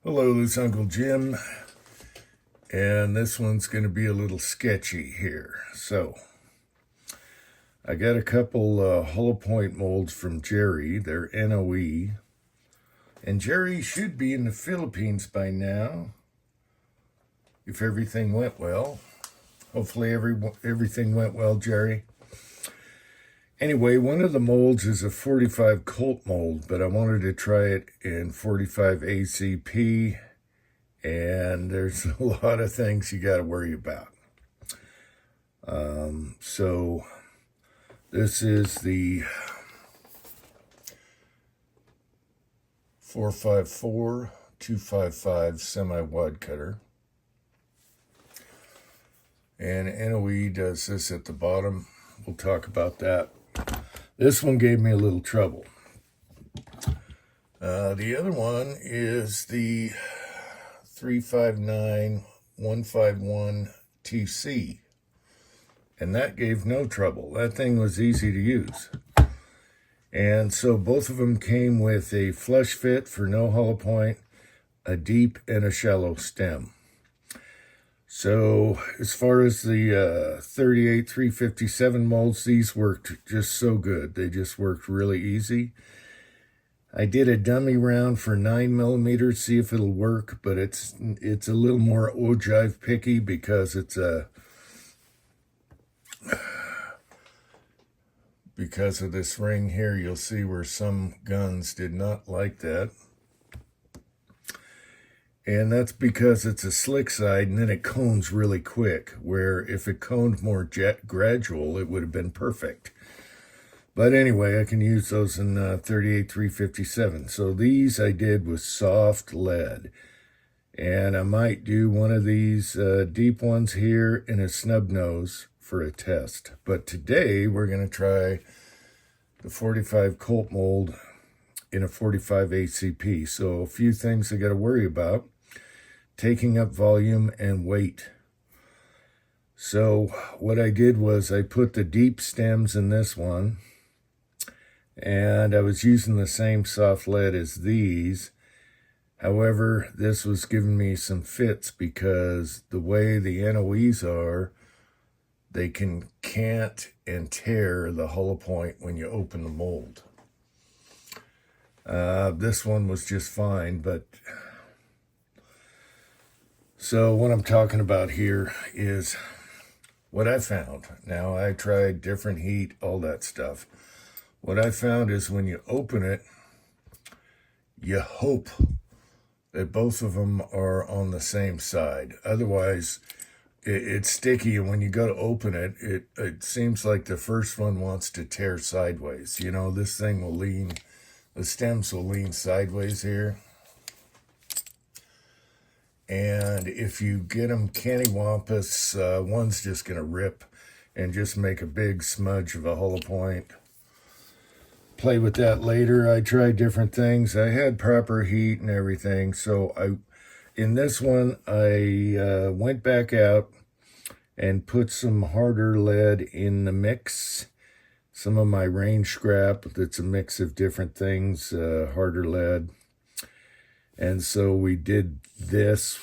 Hello, this is Uncle Jim, and this one's going to be a little sketchy here. So, I got a couple hollow point molds from Jerry. They're NOE, and Jerry should be in the Philippines by now, if everything went well. Hopefully everything went well, Jerry. Anyway, one of the molds is a 45 Colt mold, but I wanted to try it in 45 ACP, and there's a lot of things you got to worry about. So this is the 454-255 semi-wide cutter. And NOE does this at the bottom. We'll talk about that. This one gave me a little trouble. The other one is the 359-151 TC. And that gave no trouble. That thing was easy to use. And so both of them came with a flush fit for no hollow point, a deep and a shallow stem. So as far as the 38-357 molds, these worked just so good. They just worked really easy. I did a dummy round for 9mm, see if it'll work, but it's a little more ogive picky because because of this ring here. You'll see where some guns did not like that. And that's because it's a slick side and then it cones really quick, where if it coned more gradual, it would have been perfect. But anyway, I can use those in 38-357. So these I did with soft lead. And I might do one of these deep ones here in a snub nose for a test. But today we're going to try the 45 Colt mold in a 45 ACP. So a few things I got to worry about: taking up volume and weight. So what I did was I put the deep stems in this one, and I was using the same soft lead as these. However, this was giving me some fits because the way the NOEs are, they can cant and tear the hollow point when you open the mold. This one was just fine, but so what I'm talking about here is what I found. Now, I tried different heat, all that stuff. What I found is when you open it, you hope that both of them are on the same side. Otherwise, it's sticky, and when you go to open it, it seems like the first one wants to tear sideways. You know, this thing will lean, the stems will lean sideways here. And if you get them cantywampus, one's just going to rip and just make a big smudge of a hollow point. Play with that later. I tried different things. I had proper heat and everything. So in this one, I went back out and put some harder lead in the mix. Some of my range scrap that's a mix of different things, harder lead. And so we did this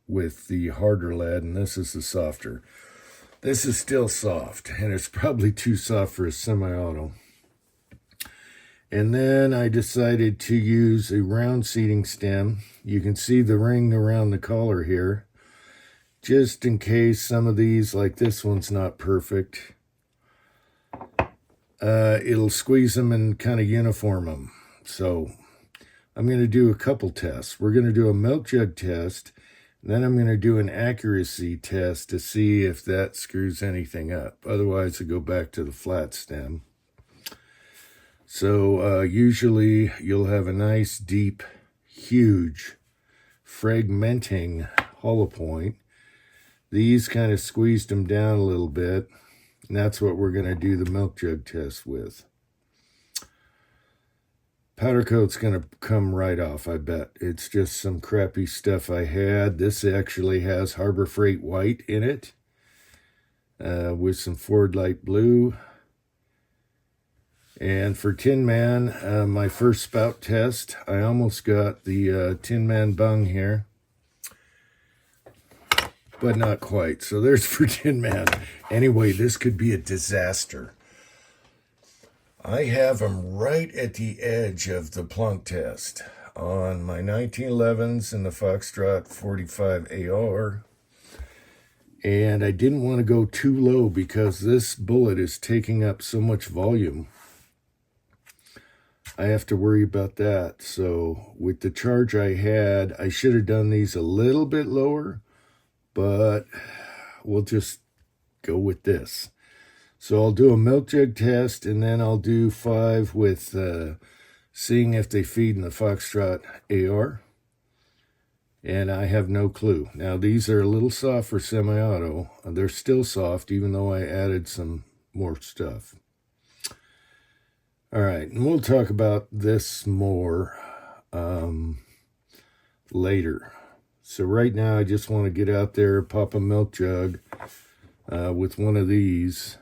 with the harder lead, and this is the softer. This is still soft, and it's probably too soft for a semi-auto. And then I decided to use a round seating stem. You can see the ring around the collar here, just in case some of these, like this one's not perfect. It'll squeeze them and kind of uniform them. So I'm going to do a couple tests. We're going to do a milk jug test, and then I'm going to do an accuracy test to see if that screws anything up. Otherwise, I go back to the flat stem. So usually you'll have a nice, deep, huge, fragmenting hollow point. These kind of squeezed them down a little bit, and that's what we're going to do the milk jug test with. Powder coat's going to come right off, I bet. It's just some crappy stuff I had. This actually has Harbor Freight white in it, with some Ford light blue. And for Tin Man, my first spout test, I almost got the Tin Man bung here, but not quite. So there's for Tin Man. Anyway, this could be a disaster. I have them right at the edge of the plunk test on my 1911s and the Foxtrot 45 AR. And I didn't want to go too low because this bullet is taking up so much volume. I have to worry about that. So with the charge I had, I should have done these a little bit lower, but we'll just go with this. So I'll do a milk jug test, and then I'll do 5 with seeing if they feed in the Foxtrot AR. And I have no clue. Now, these are a little soft for semi-auto. They're still soft, even though I added some more stuff. All right, and we'll talk about this more later. So right now, I just want to get out there, pop a milk jug with one of these.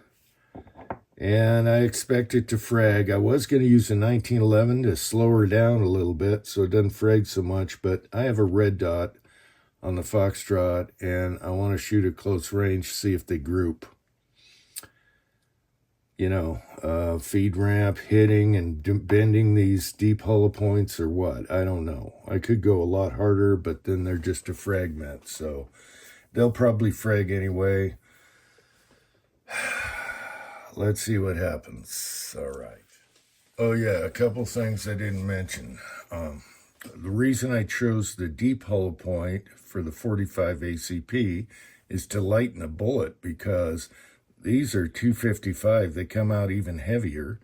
And I expect it to frag. I was going to use a 1911 to slow her down a little bit so it doesn't frag so much, but I have a red dot on the Foxtrot, and I want to shoot at close range, see if they group. You know, feed ramp, hitting and bending these deep hollow points or what. I don't know. I could go a lot harder, but then they're just a fragment, so they'll probably frag anyway. Let's see what happens. All right. Oh, yeah, a couple things I didn't mention. The reason I chose the deep hollow point for the 45 ACP is to lighten a bullet, because these are 255. They come out even heavier,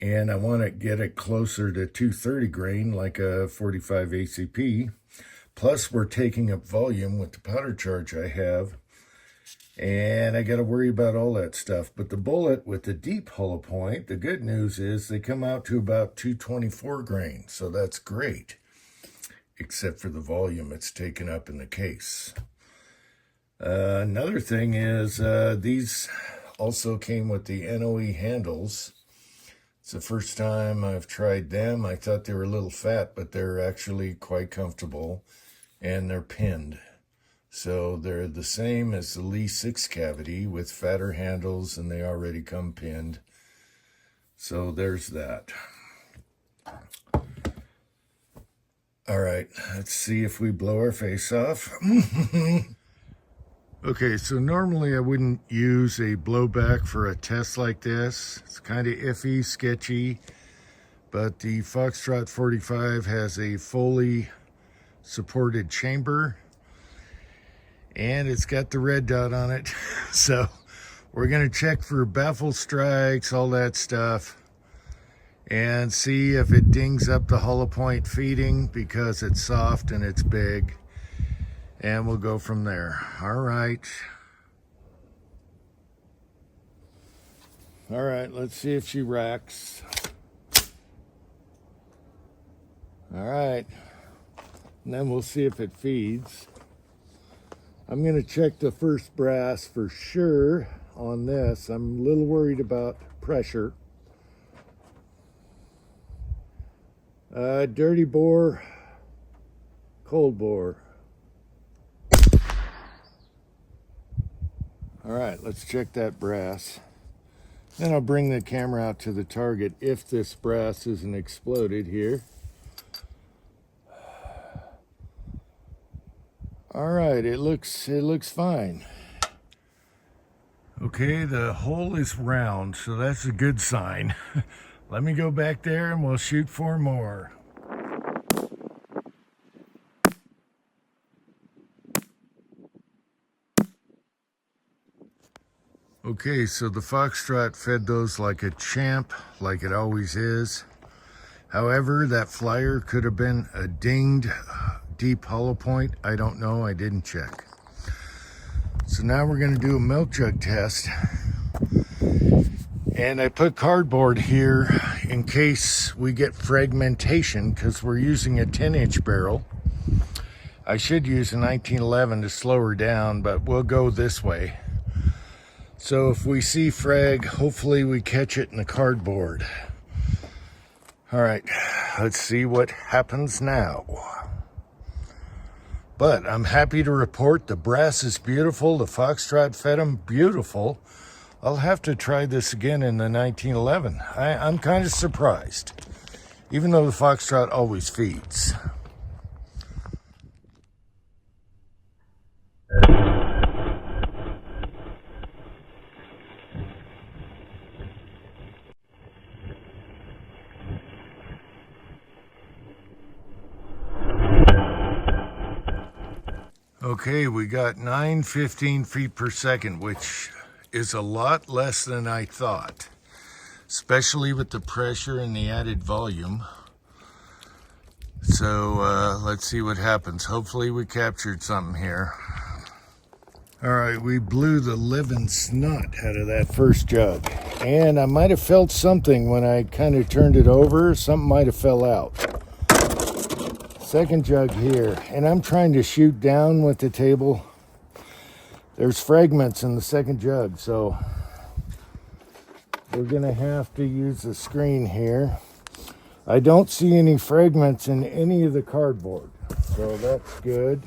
and I want to get it closer to 230 grain like a 45 ACP. Plus, we're taking up volume with the powder charge I have, and I got to worry about all that stuff. But the bullet with the deep hollow point, the good news is they come out to about 224 grain. So that's great, except for the volume it's taken up in the case. Another thing is these also came with the NOE handles. It's the first time I've tried them. I thought they were a little fat, but they're actually quite comfortable, and they're pinned. So they're the same as the Lee 6 cavity with fatter handles, and they already come pinned. So there's that. All right, let's see if we blow our face off. Okay, so normally I wouldn't use a blowback for a test like this. It's kind of iffy, sketchy, but the Foxtrot 45 has a fully supported chamber, and it's got the red dot on it. So we're going to check for baffle strikes, all that stuff, and see if it dings up the hollow point feeding, because it's soft and it's big. And we'll go from there. All right. All right, let's see if she racks. All right. And then we'll see if it feeds. I'm going to check the first brass for sure on this. I'm a little worried about pressure. Dirty bore, cold bore. All right, let's check that brass. Then I'll bring the camera out to the target if this brass isn't exploded here. All right, it looks fine. Okay, the hole is round, so that's a good sign. Let me go back there and we'll shoot 4 more. Okay, so the Foxtrot fed those like a champ, like it always is. However, that flyer could have been a dinged deep hollow point. I don't know, I didn't check. So now we're gonna do a milk jug test. And I put cardboard here in case we get fragmentation, because we're using a 10-inch barrel. I should use a 1911 to slow her down, but we'll go this way. So if we see frag, hopefully we catch it in the cardboard. All right, let's see what happens now. But I'm happy to report the brass is beautiful. The foxtrot fed them beautiful. I'll have to try this again in the 1911. I'm kind of surprised, even though the foxtrot always feeds. Okay, we got 915 feet per second, which is a lot less than I thought, especially with the pressure and the added volume. So let's see what happens. Hopefully we captured something here. All right, we blew the living snot out of that first jug. And I might have felt something when I kind of turned it over. Something might have fell out. Second jug here, and I'm trying to shoot down with the table. There's fragments in the second jug, so we're gonna have to use the screen here. I don't see any fragments in any of the cardboard, so that's good.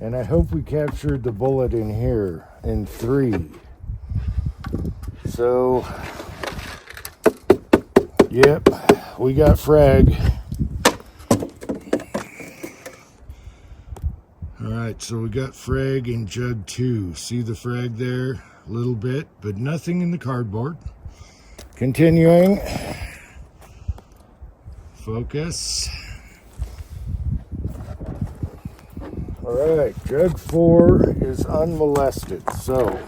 And I hope we captured the bullet in here in 3. So, yep, we got frag. All right, so we got frag in jug 2. See the frag there? A little bit, but nothing in the cardboard. Continuing. Focus. All right, jug 4 is unmolested, so.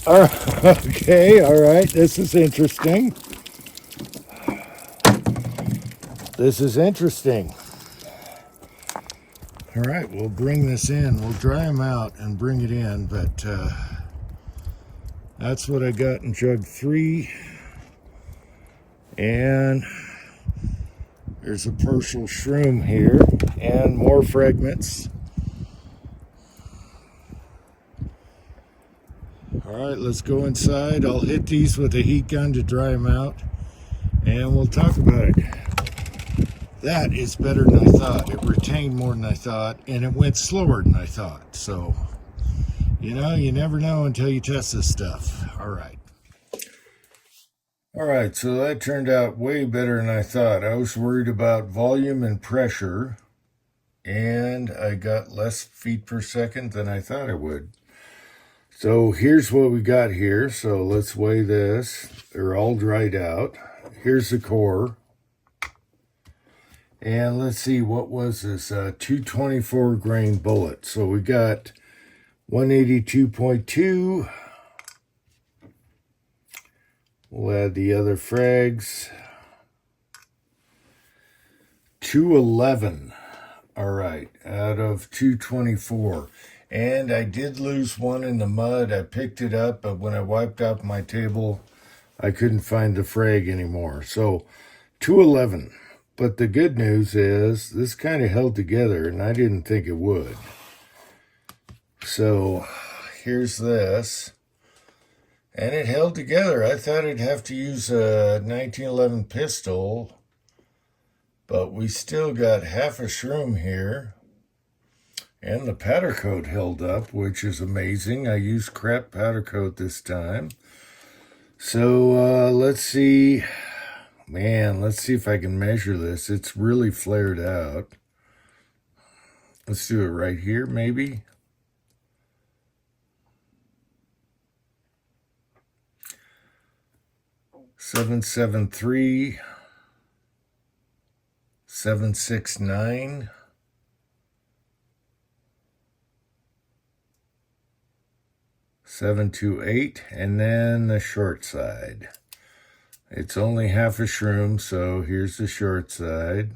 Okay, all right, this is interesting. This is interesting. All right, we'll bring this in. We'll dry them out and bring it in, but that's what I got in jug 3. And there's a partial shroom here and more fragments. All right, let's go inside. I'll hit these with a heat gun to dry them out, and we'll talk about it. That is better than I thought. It retained more than I thought, and it went slower than I thought. So, you know, you never know until you test this stuff. All right. All right, so that turned out way better than I thought. I was worried about volume and pressure, and I got less feet per second than I thought I would. So here's what we got here. So let's weigh this. They're all dried out. Here's the core. And let's see, what was this? 224 grain bullet. So we got 182.2. We'll add the other frags. 211. All right, out of 224. And I did lose one in the mud. I picked it up, but when I wiped off my table, I couldn't find the frag anymore. So 211. But the good news is this kind of held together, and I didn't think it would. So here's this. And it held together. I thought I'd have to use a 1911 pistol, but we still got half a shroom here. And the powder coat held up, which is amazing. I used crap powder coat this time. So let's see. Man, let's see if I can measure this. It's really flared out. Let's do it right here, maybe. .773, 769, 728, and then the short side. It's only half a shroom, so here's the short side.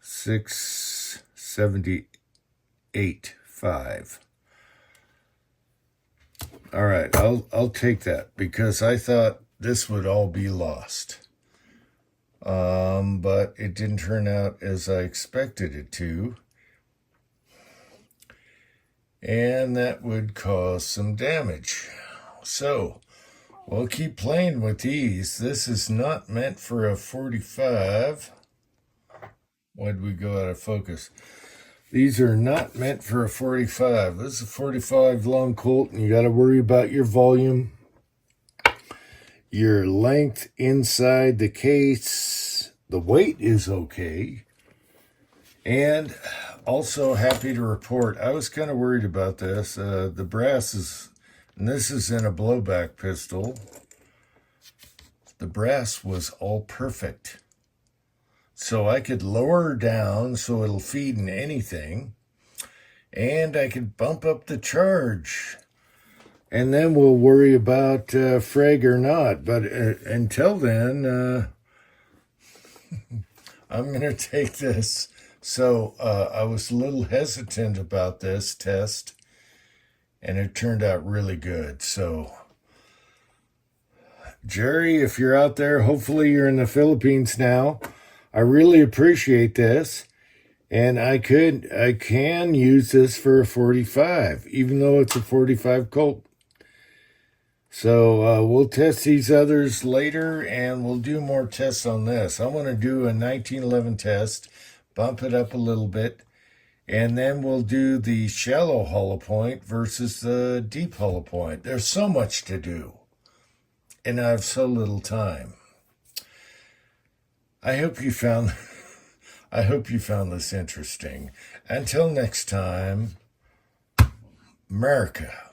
678.5. All right, I'll take that because I thought this would all be lost. But it didn't turn out as I expected it to. and that would cause some damage. So we'll keep playing with these. This is not meant for a 45. Why did we go out of focus? These are not meant for a 45. This is a 45 long Colt, and you got to worry about your volume, your length inside the case. The weight is okay. And also happy to report, I was kind of worried about this. The brass is, and this is in a blowback pistol. The brass was all perfect. So I could lower her down so it'll feed in anything. And I could bump up the charge. And then we'll worry about frag or not. But until then, I'm going to take this. So I was a little hesitant about this test, and it turned out really good. So, Jerry, if you're out there, hopefully you're in the Philippines now. I really appreciate this, and I can use this for a 45, even though it's a 45 Colt. So we'll test these others later, and we'll do more tests on this. I want to do a 1911 test, bump it up a little bit, and then we'll do the shallow hollow point versus the deep hollow point. There's so much to do, and I have so little time. I hope you found this interesting. Until next time, America.